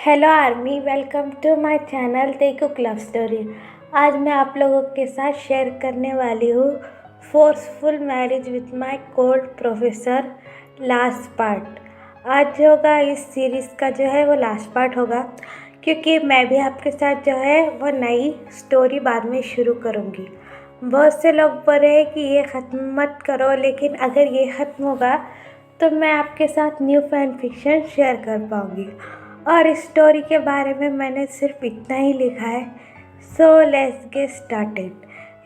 Hello army, welcome to my channel तेकुक love story. आज मैं आप लोगों के साथ शेयर करने वाली हूँ forceful marriage with my cold professor last part. आज होगा इस सीरीज़ का जो है वो लास्ट पार्ट होगा, क्योंकि मैं भी आपके साथ जो है वो नई स्टोरी बाद में शुरू करूँगी। बहुत से लोग बोल रहे हैं कि ये ख़त्म मत करो, लेकिन अगर ये ख़त्म होगा तो मैं आपके साथ न्यू फैन फिक्शन शेयर कर पाऊँगी। और इस स्टोरी के बारे में मैंने सिर्फ इतना ही लिखा है, सो लेट्स गेट स्टार्टेड।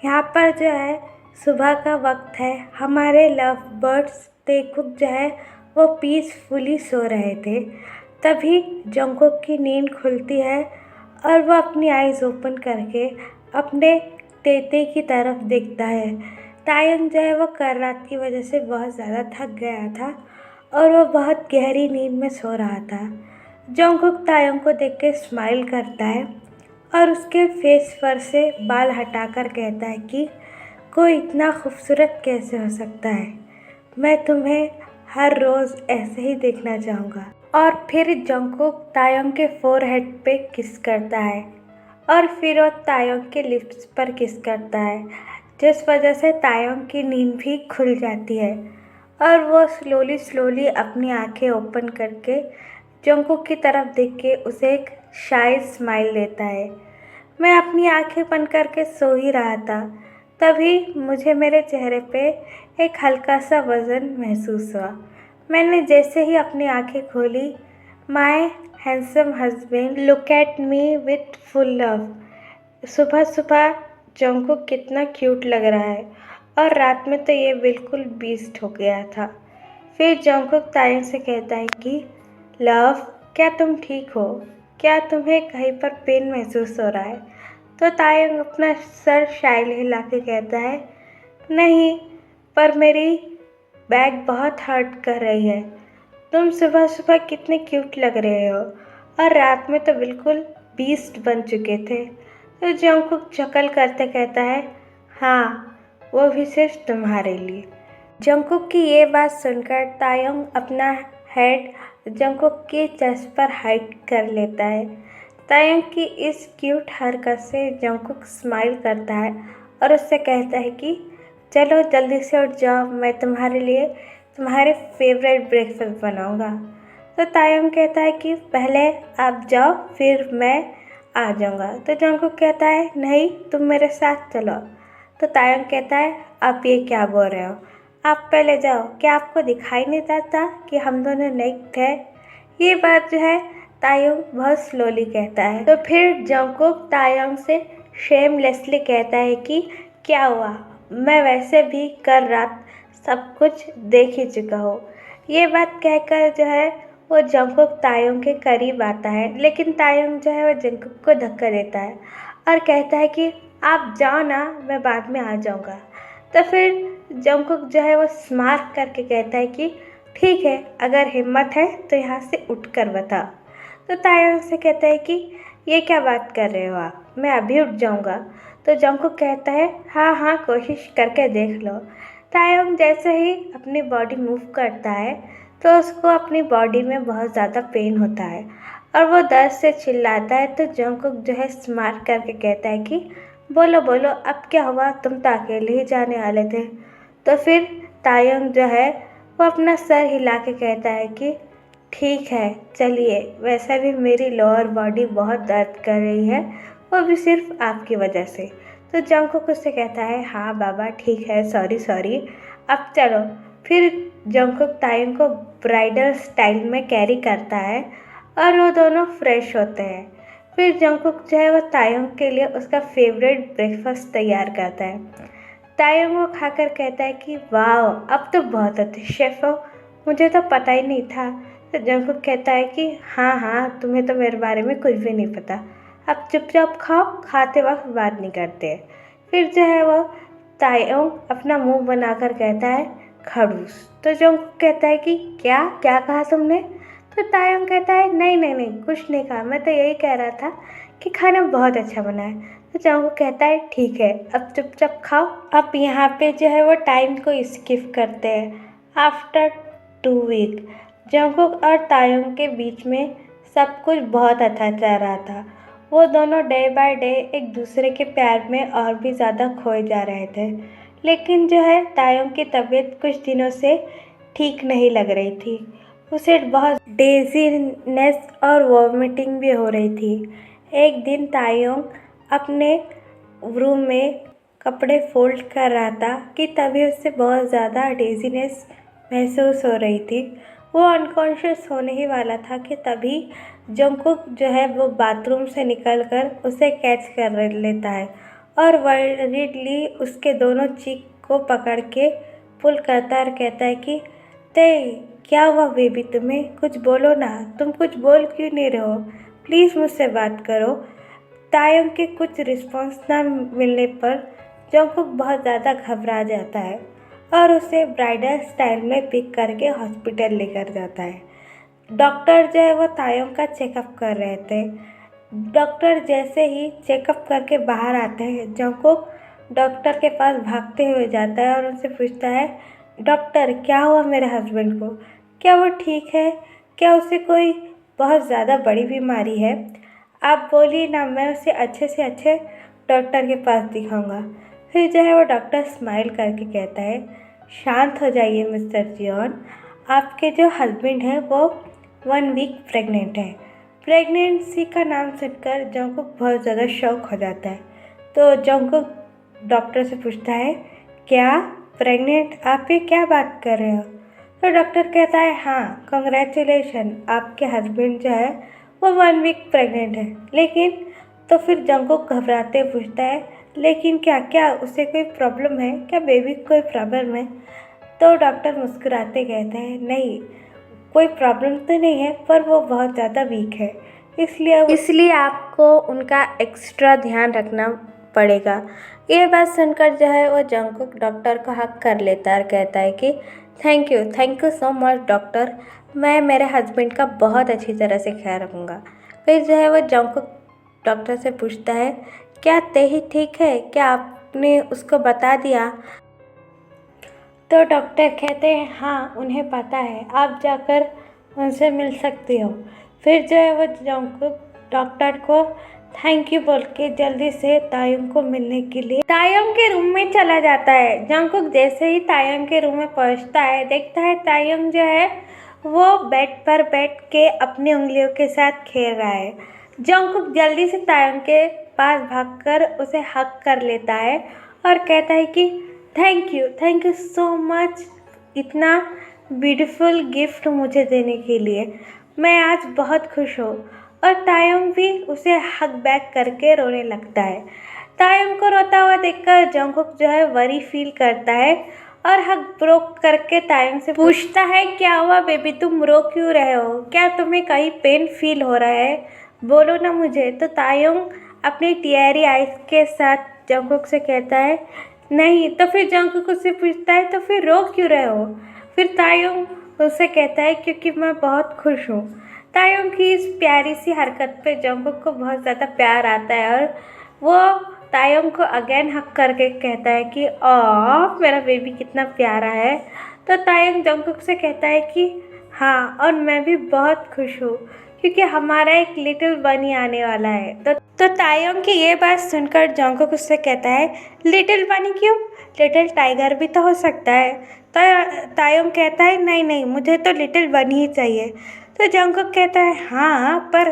यहाँ पर जो है सुबह का वक्त है। हमारे लव बर्ड्स तेकुक जो है वो पीसफुली सो रहे थे। तभी जंगकुक की नींद खुलती है और वो अपनी आइज़ ओपन करके अपने तेते की तरफ देखता है। तायंग जो है वो कल रात की वजह से बहुत ज़्यादा थक गया था और वो बहुत गहरी नींद में सो रहा था। जंगकुक तायंग को देख के स्माइल करता है और उसके फेस पर से बाल हटाकर कहता है कि कोई इतना खूबसूरत कैसे हो सकता है। मैं तुम्हें हर रोज़ ऐसे ही देखना चाहूँगा। और फिर जंगकुक तायंग के फोरहेड पे किस करता है और फिर वो तायंग के लिप्स पर किस करता है, जिस वजह से तायंग की नींद भी खुल जाती है और वो स्लोली अपनी आंखें ओपन करके जंगकुक की तरफ देख के उसे एक शाय स्माइल देता है। मैं अपनी आंखें बंद करके सो ही रहा था, तभी मुझे मेरे चेहरे पे एक हल्का सा वज़न महसूस हुआ। मैंने जैसे ही अपनी आंखें खोली, my handsome husband look at me with full love. सुबह सुबह जंगकुक कितना क्यूट लग रहा है, और रात में तो ये बिल्कुल बीस्ट हो गया था। फिर जंगकुक तायंग से कहता है कि लव, क्या तुम ठीक हो? क्या तुम्हें कहीं पर पेन महसूस हो रहा है? तो तायंग अपना सर शाइल हिला के कहता है, नहीं, पर मेरी बैक बहुत हर्ट कर रही है। तुम सुबह सुबह कितने क्यूट लग रहे हो, और रात में तो बिल्कुल बीस्ट बन चुके थे। तो जंगकुक चकल करते कहता है, हाँ, वो भी सिर्फ तुम्हारे लिए। जंगकुक की ये बात सुनकर तायंग अपना हेड जंगकुक के चेस्ट पर हाइड कर लेता है। तायंग की इस क्यूट हरकत से जंगकुक स्माइल करता है और उससे कहता है कि चलो जल्दी से उठ जाओ, मैं तुम्हारे लिए तुम्हारे फेवरेट ब्रेकफास्ट बनाऊंगा। तो तायंग कहता है कि पहले आप जाओ, फिर मैं आ जाऊंगा। तो जंगकुक कहता है, नहीं, तुम मेरे साथ चलो। तो तायंग कहता है, आप ये क्या बोल रहे हो? आप पहले जाओ, क्या आपको दिखाई नहीं देता कि हम दोनों नेक्ड है? ये बात जो है तायंग बहुत स्लोली कहता है। तो फिर जंगकुक तायंग से शेमलेसली कहता है कि क्या हुआ, मैं वैसे भी कल रात सब कुछ देख ही चुका हूँ। ये बात कहकर जो है वो जंगकुक तायंग के करीब आता है, लेकिन तायंग जो है वो जंगकुक को धक्का देता है और कहता है कि आप जाओ ना, मैं बाद में आ जाऊँगा। तो फिर जंगकुक जो है वो स्मार्ट करके कहता है कि ठीक है, अगर हिम्मत है तो यहाँ से उठकर बता। तो तायंग से कहता है कि ये क्या बात कर रहे हो आप, मैं अभी उठ जाऊँगा। तो जंगकुक कहता है, हाँ हाँ, कोशिश करके देख लो। तायंग जैसे ही अपनी बॉडी मूव करता है तो उसको अपनी बॉडी में बहुत ज़्यादा पेन होता है और वो दर्द से चिल्लाता है। तो जंगकुक जो है स्मार्ट करके कहता है कि बोलो बोलो, अब क्या हुआ, तुम तो अकेले ही जाने वाले थे। तो फिर तायंग जो है वो अपना सर हिला के कहता है कि ठीक है, चलिए, वैसे भी मेरी लोअर बॉडी बहुत दर्द कर रही है, वो भी सिर्फ आपकी वजह से। तो जंगकुक उससे कहता है, हाँ बाबा, ठीक है, सॉरी, अब चलो। फिर जंगकुक तायंग को ब्राइडल स्टाइल में कैरी करता है और वो दोनों फ्रेश होते हैं। फिर जंगकुक जो है वो तायंग के लिए उसका फेवरेट ब्रेकफास्ट तैयार करता है। तायंग वो खाकर कहता है कि वाह, अब तो बहुत अच्छे शेफ हो, मुझे तो पता ही नहीं था। तो जंगकुक कहता है कि हाँ, तुम्हें तो मेरे बारे में कुछ भी नहीं पता, अब चुपचाप खाओ, खाते वक्त बात नहीं करते। फिर जो है वो तायंग अपना मुंह बनाकर कहता है, खड़ूस। तो जंगकुक कहता है कि क्या क्या कहा तुमने? तो तायंग कहता है, नहीं, कुछ नहीं कहा, मैं तो यही कह रहा था कि खाना बहुत अच्छा बना है। तो जंगकुक कहता है, ठीक है, अब चुपचाप खाओ। अब यहाँ पे जो है वो टाइम को स्किप करते हैं। आफ्टर 2 वीक जंगकुक और तायंग के बीच में सब कुछ बहुत अच्छा चल रहा था। वो दोनों डे बाय डे एक दूसरे के प्यार में और भी ज़्यादा खोए जा रहे थे। लेकिन जो है तायोंग की तबीयत कुछ दिनों से ठीक नहीं लग रही थी। उसे बहुत डेजीनेस और वॉमिटिंग भी हो रही थी। एक दिन तायोंग अपने रूम में कपड़े फोल्ड कर रहा था कि तभी उसे बहुत ज़्यादा डेजीनेस महसूस हो रही थी। वो अनकॉन्शियस होने ही वाला था कि तभी जंगकुक जो है वो बाथरूम से निकलकर उसे कैच कर लेता है और वर्रिडली उसके दोनों चीक को पकड़ के पुल करता और कहता है कि ते क्या हुआ बेबी, तुम्हें कुछ बोलो ना, तुम कुछ बोल क्यों नहीं रहे हो, प्लीज़ मुझसे बात करो। तायोंग के कुछ रिस्पॉन्स ना मिलने पर जंगकुक बहुत ज़्यादा घबरा जाता है और उसे ब्राइडल स्टाइल में पिक करके हॉस्पिटल लेकर जाता है। डॉक्टर जो है वो तायोंग का चेकअप कर रहे थे। डॉक्टर जैसे ही चेकअप करके बाहर आते हैं, जंगकुक डॉक्टर के पास भागते हुए जाता है और उनसे पूछता है, डॉक्टर क्या हुआ मेरे हस्बैंड को, क्या वो ठीक है, क्या उसे कोई बहुत ज़्यादा बड़ी बीमारी है? आप बोलिए ना, मैं उसे अच्छे से अच्छे डॉक्टर के पास दिखाऊंगा। फिर जो है वो डॉक्टर स्माइल करके कहता है, शांत हो जाइए मिस्टर जियोन, आपके जो हस्बैंड है वो 1 वीक प्रेग्नेंट है। प्रेगनेंसी का नाम सुनकर जंगकुक बहुत ज़्यादा शॉक हो जाता है। तो जंगकुक डॉक्टर से पूछता है, क्या प्रेग्नेंट, आप ये क्या बात कर रहे हो? तो डॉक्टर कहता है, हाँ कंग्रेचुलेशन, आपके हस्बैंड जो है वो 1 वीक प्रेग्नेंट है। लेकिन तो फिर जंगकुक घबराते पूछता है, लेकिन क्या क्या उसे कोई प्रॉब्लम है, क्या बेबी को कोई प्रॉब्लम है? तो डॉक्टर मुस्कुराते कहते हैं, नहीं कोई प्रॉब्लम तो नहीं है, पर वो बहुत ज़्यादा वीक है, इसलिए आपको उनका एक्स्ट्रा ध्यान रखना पड़ेगा। ये बात सुनकर जो है वो जंगकुक डॉक्टर को हक कर लेता है और कहता है कि thank you so much doctor, मैं मेरे हस्बैंड का बहुत अच्छी तरह से ख्याल रखूँगा। फिर जो है वो जंगकुक डॉक्टर से पूछता है, क्या तेही ठीक है, क्या आपने उसको बता दिया? तो डॉक्टर कहते हैं, हाँ उन्हें पता है, आप जाकर उनसे मिल सकती हो। फिर जो है वो जंगकुक डॉक्टर को थैंक यू बोल के जल्दी से तायोंग को मिलने के लिए तायोंग के रूम में चला जाता है। जंगकुक जैसे ही तायोंग के रूम में पहुंचता है, देखता है तायोंग जो है वो बेड पर बैठ के अपनी उंगलियों के साथ खेल रहा है। जंगकुक जल्दी से तायोंग के पास भागकर उसे हक कर लेता है और कहता है कि थैंक यू सो मच इतना ब्यूटीफुल गिफ्ट मुझे देने के लिए, मैं आज बहुत खुश हूँ। और तायोंग भी उसे हक बैक करके रोने लगता है। तायोंग को रोता हुआ देखकर जंगकुक जो है वरी फील करता है और हक ब्रोक करके तायोंग से पूछता है, क्या हुआ बेबी, तुम रो क्यों रहे हो, क्या तुम्हें कहीं पेन फील हो रहा है, बोलो ना मुझे। तो तायोंग अपनी टियरी आइज के साथ जंगकुक से कहता है, नहीं। तो फिर जंगकुक उससे पूछता है, तो फिर रो क्यों रहे हो? फिर तायोंग उससे कहता है, क्योंकि मैं बहुत खुश हूँ। तायोंग की इस प्यारी सी हरकत पे जंगकुक को बहुत ज़्यादा प्यार आता है और वो तायोंग को अगेन हक करके कहता है कि मेरा बेबी कितना प्यारा है। तो तायोंग जंगकुक से कहता है कि हाँ, और मैं भी बहुत खुश हूँ क्योंकि हमारा एक लिटिल बनी आने वाला है। तो तायोंग की ये बात सुनकर जंगकुक उससे कहता है, लिटिल बनी क्यों, लिटिल टाइगर भी तो हो सकता है। तो तायोंग कहता है, नहीं मुझे तो लिटिल बनी ही चाहिए। तो जंगकुक कहता है, हाँ पर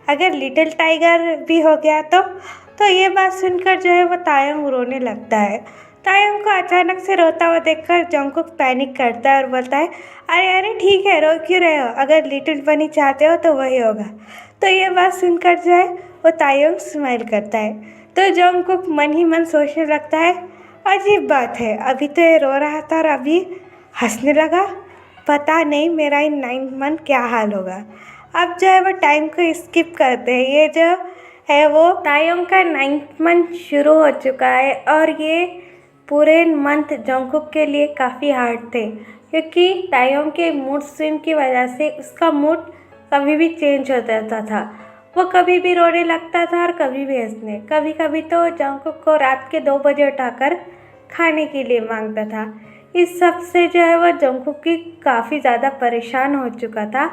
अगर लिटिल टाइगर भी हो गया तो ये बात सुनकर जो है वो तायोंग रोने लगता है। तायोंग को अचानक से रोता हुआ देखकर जंगकुक पैनिक करता है और बोलता है, अरे ठीक है, रो क्यों रहे हो, अगर लिटिल बनी चाहते हो तो वही होगा। तो ये बात सुनकर जो है वो तायोंग स्माइल करता है। तो जंगकुक मन ही मन सोचने लगता है, अजीब बात है, अभी तो ये रो रहा था और अभी हंसने लगा, पता नहीं मेरा इन 9 मंथ क्या हाल होगा। अब जो है वो टाइम को स्किप करते हैं। ये जो है वो तायोंग का 9th मंथ शुरू हो चुका है और ये पूरे मंथ जंगकुक के लिए काफ़ी हार्ड थे क्योंकि तायोंग के मूड स्विंग की वजह से उसका मूड कभी भी चेंज हो जाता था। वो कभी भी रोने लगता था और कभी भी हंसने। कभी कभी तो जंगकुक को रात के 2 बजे उठाकर खाने के लिए मांगता था। इस सब से जो है वो जंगकुक की काफ़ी ज़्यादा परेशान हो चुका था।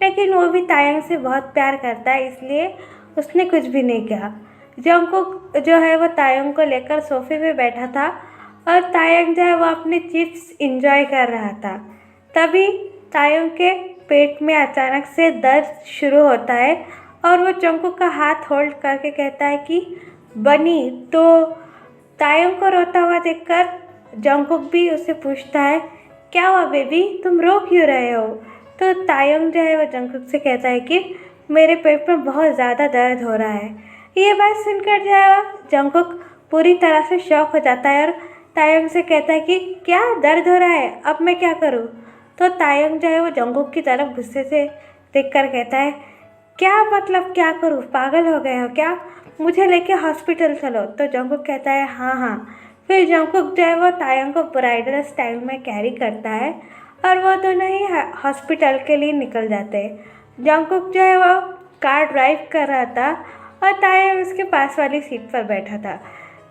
लेकिन वो भी तायंग से बहुत प्यार करता है, इसलिए उसने कुछ भी नहीं कहा। जंगकुक जो है वो तायंग को लेकर सोफे पे बैठा था और तायंग जो है वो अपने चिप्स इंजॉय कर रहा था। तभी तायंग के पेट में अचानक से दर्द शुरू होता है और वो जंगकुक का हाथ होल्ड करके कहता है कि बनी। तो तायंग को रोता हुआ देखकर जंगकुक भी उससे पूछता है, क्या हुआ बेबी, तुम रो क्यों रहे हो? तो तायंग जो है वो जंगकुक से कहता है कि मेरे पेट में बहुत ज़्यादा दर्द हो रहा है। ये बात सुनकर जो है जंगकुक पूरी तरह से शॉक हो जाता है और तायंग से कहता है कि क्या दर्द हो रहा है, अब मैं क्या करूँ? तो तायंग जो है वो जंगकुक की तरफ गुस्से से देखकर कहता है, क्या मतलब क्या करूँ, पागल हो गए हो क्या? मुझे लेके हॉस्पिटल चलो। तो जंगकुक कहता है हाँ हाँ। फिर जंगकुक जो है वो तायंग को ब्राइडल स्टाइल में कैरी करता है और वो दोनों ही हॉस्पिटल के लिए निकल जाते हैं। जंगकुक जो है वो कार ड्राइव कर रहा था और तायंग उसके पास वाली सीट पर बैठा था।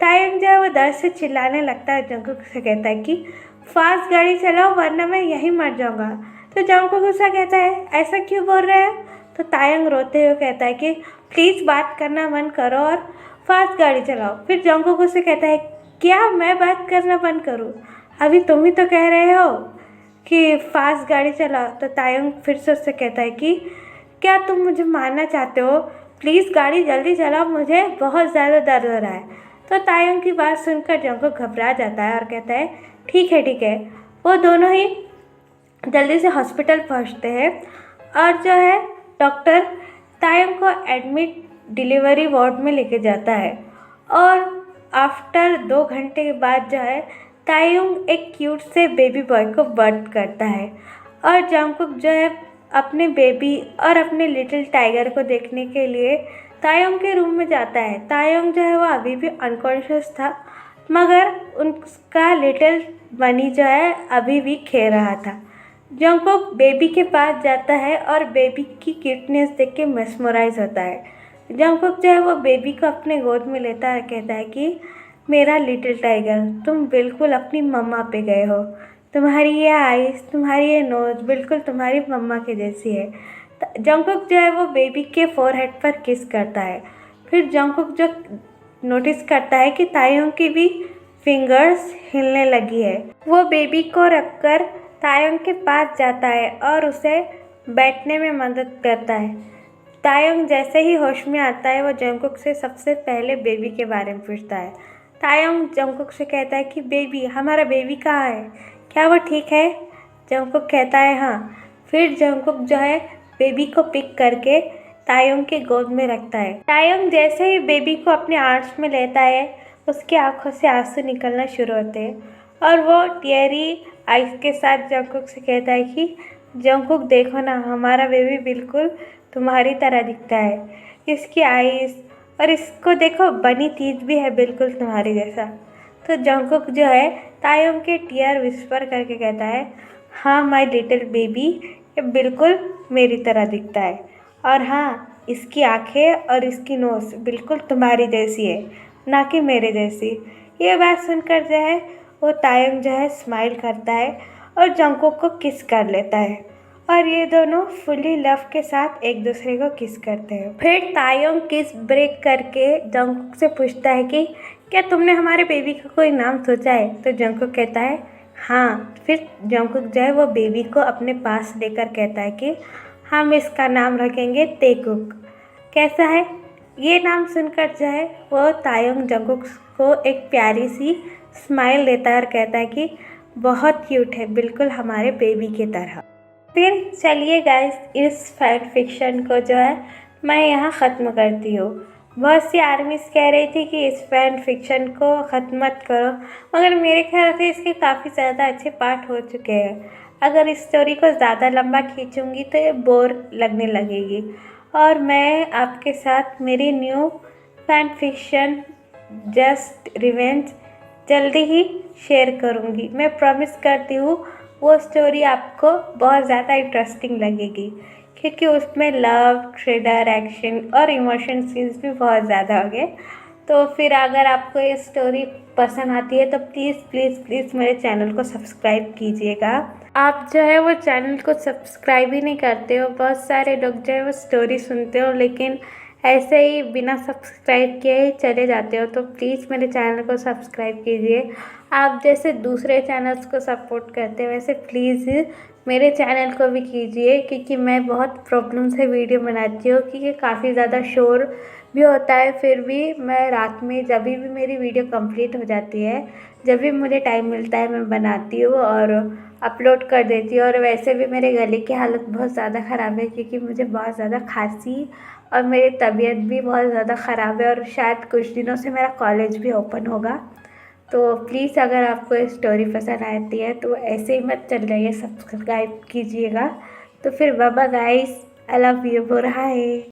तायंग जो है वो दर्द से चिल्लाने लगता है, जंगकुक से कहता है कि फास्ट गाड़ी चलाओ वरना मैं यहीं मर जाऊंगा। तो जंगकुक गुस्सा कहता है, ऐसा क्यों बोल रहे हैं? तो तायंग रोते हुए कहता है कि प्लीज़ बात करना बंद करो और फास्ट गाड़ी चलाओ। फिर जंगकुक उससे कहता है, क्या मैं बात करना बंद करूं? अभी तुम ही तो कह रहे हो कि फास्ट गाड़ी चलाओ। तो तायंग फिर से उससे कहता है कि क्या तुम मुझे मारना चाहते हो? प्लीज़ गाड़ी जल्दी चलाओ, मुझे बहुत ज़्यादा दर्द हो रहा है। तो तायंग की बात सुनकर जंगकुक घबरा जाता है और कहता है ठीक है ठीक है। वो दोनों ही जल्दी से हॉस्पिटल पहुंचते हैं और जो है डॉक्टर तायंग को एडमिट डिलीवरी वार्ड में लेके जाता है और आफ्टर 2 घंटे के बाद जो है तायंग एक क्यूट से बेबी बॉय को बर्थ करता है और जंगकुक जो है अपने बेबी और अपने लिटिल टाइगर को देखने के लिए तायंग के रूम में जाता है। तायंग जो है वो अभी भी अनकॉन्शियस था, मगर उनका लिटिल बनी जो है अभी भी खेल रहा था। जंगकुक बेबी के पास जाता है और बेबी की क्यूटनेस देख के मेस्मराइज होता है। जंगकुक जो है वो बेबी को अपने गोद में लेता है, कहता है कि मेरा लिटिल टाइगर, तुम बिल्कुल अपनी मम्मा पे गए हो। तुम्हारी ये आईज, तुम्हारी ये नोज़ बिल्कुल तुम्हारी मम्मा के जैसी है। जंगकुक जो है वो बेबी के फोरहेड पर किस करता है। फिर जंगकुक जो नोटिस करता है कि तायंग की भी फिंगर्स हिलने लगी है। वो बेबी को रखकर तायंग के पास जाता है और उसे बैठने में मदद करता है। तायंग जैसे ही होश में आता है वो जंगकुक से सबसे पहले बेबी के बारे में पूछता है। तायंग जंगकुक से कहता है कि बेबी, हमारा बेबी कहाँ है, क्या वो ठीक है? जंगकुक कहता है हाँ। फिर जंगकुक जो है बेबी को पिक करके तायंग के गोद में रखता है। तायंग जैसे ही बेबी को अपने आर्म्स में लेता है उसकी आंखों से आंसू निकलना शुरू होते हैं और वो टीयरी आइस के साथ जंगकुक से कहता है कि जंगकुक देखो ना, हमारा बेबी बिल्कुल तुम्हारी तरह दिखता है। इसकी आइस और इसको देखो, बनी तीत भी है बिल्कुल तुम्हारी जैसा। तो जंगकुक जो है तायंग के टीयर विस्पर करके कहता है, हाँ माय लिटिल बेबी, ये बिल्कुल मेरी तरह दिखता है और हाँ, इसकी आंखें और इसकी नोज़ बिल्कुल तुम्हारी जैसी है, ना कि मेरे जैसी। ये बात सुनकर जो है वो तायंग जो है स्माइल करता है और जंगकुक को किस कर लेता है और ये दोनों फुली लव के साथ एक दूसरे को किस करते हैं। फिर तायंग किस ब्रेक करके जंगकुक से पूछता है कि क्या तुमने हमारे बेबी का कोई नाम सोचा है? तो जंगकुक कहता है हाँ। फिर जंगकुक जो है वो बेबी को अपने पास लेकर कहता है कि हम इसका नाम रखेंगे तेकुक, कैसा है? ये नाम सुनकर जो है वो तायंग जंगकुक को एक प्यारी सी स्माइल देता है और कहता है कि बहुत क्यूट है, बिल्कुल हमारे बेबी की तरह। फिर चलिए गाइस, इस फैन फिक्शन को जो है मैं यहाँ ख़त्म करती हूँ। बहुत सी आर्मीज़ कह रही थी कि इस फैन फिक्शन को ख़त्म मत करो, मगर मेरे ख्याल से इसके काफ़ी ज़्यादा अच्छे पार्ट हो चुके हैं। अगर इस स्टोरी को ज़्यादा लंबा खींचूँगी तो ये बोर लगने लगेगी और मैं आपके साथ मेरी new fan fiction just revenge जल्दी ही शेयर करूँगी। मैं प्रॉमिस करती हूँ वो स्टोरी आपको बहुत ज़्यादा इंटरेस्टिंग लगेगी क्योंकि उसमें लव, थ्रिलर, एक्शन और इमोशन सीन्स भी बहुत ज़्यादा हो गए। तो फिर अगर आपको ये स्टोरी पसंद आती है तो प्लीज़ प्लीज़ प्लीज़ मेरे चैनल को सब्सक्राइब कीजिएगा। आप जो है वो चैनल को सब्सक्राइब ही नहीं करते हो, बहुत सारे लोग जो है वो स्टोरी सुनते हो लेकिन ऐसे ही बिना सब्सक्राइब किए ही चले जाते हो। तो प्लीज़ मेरे चैनल को सब्सक्राइब कीजिए। आप जैसे दूसरे चैनल्स को सपोर्ट करते हो वैसे प्लीज़ मेरे चैनल को भी कीजिए, क्योंकि मैं बहुत प्रॉब्लम से वीडियो बनाती हूँ, क्योंकि काफ़ी ज़्यादा शोर भी होता है। फिर भी मैं रात में जब भी मेरी वीडियो कंप्लीट हो जाती है, जब भी मुझे टाइम मिलता है मैं बनाती हूँ और अपलोड कर देती हूँ। और वैसे भी मेरे गले की हालत बहुत ज़्यादा ख़राब है, क्योंकि मुझे बहुत ज़्यादा खांसी और मेरी तबीयत भी बहुत ज़्यादा ख़राब है, और शायद कुछ दिनों से मेरा कॉलेज भी ओपन होगा। तो प्लीज़ अगर आपको ये स्टोरी पसंद आती है तो ऐसे ही मत चल जाइए, सब्सक्राइब कीजिएगा। तो फिर bye bye guys, I love you, बोल हाय।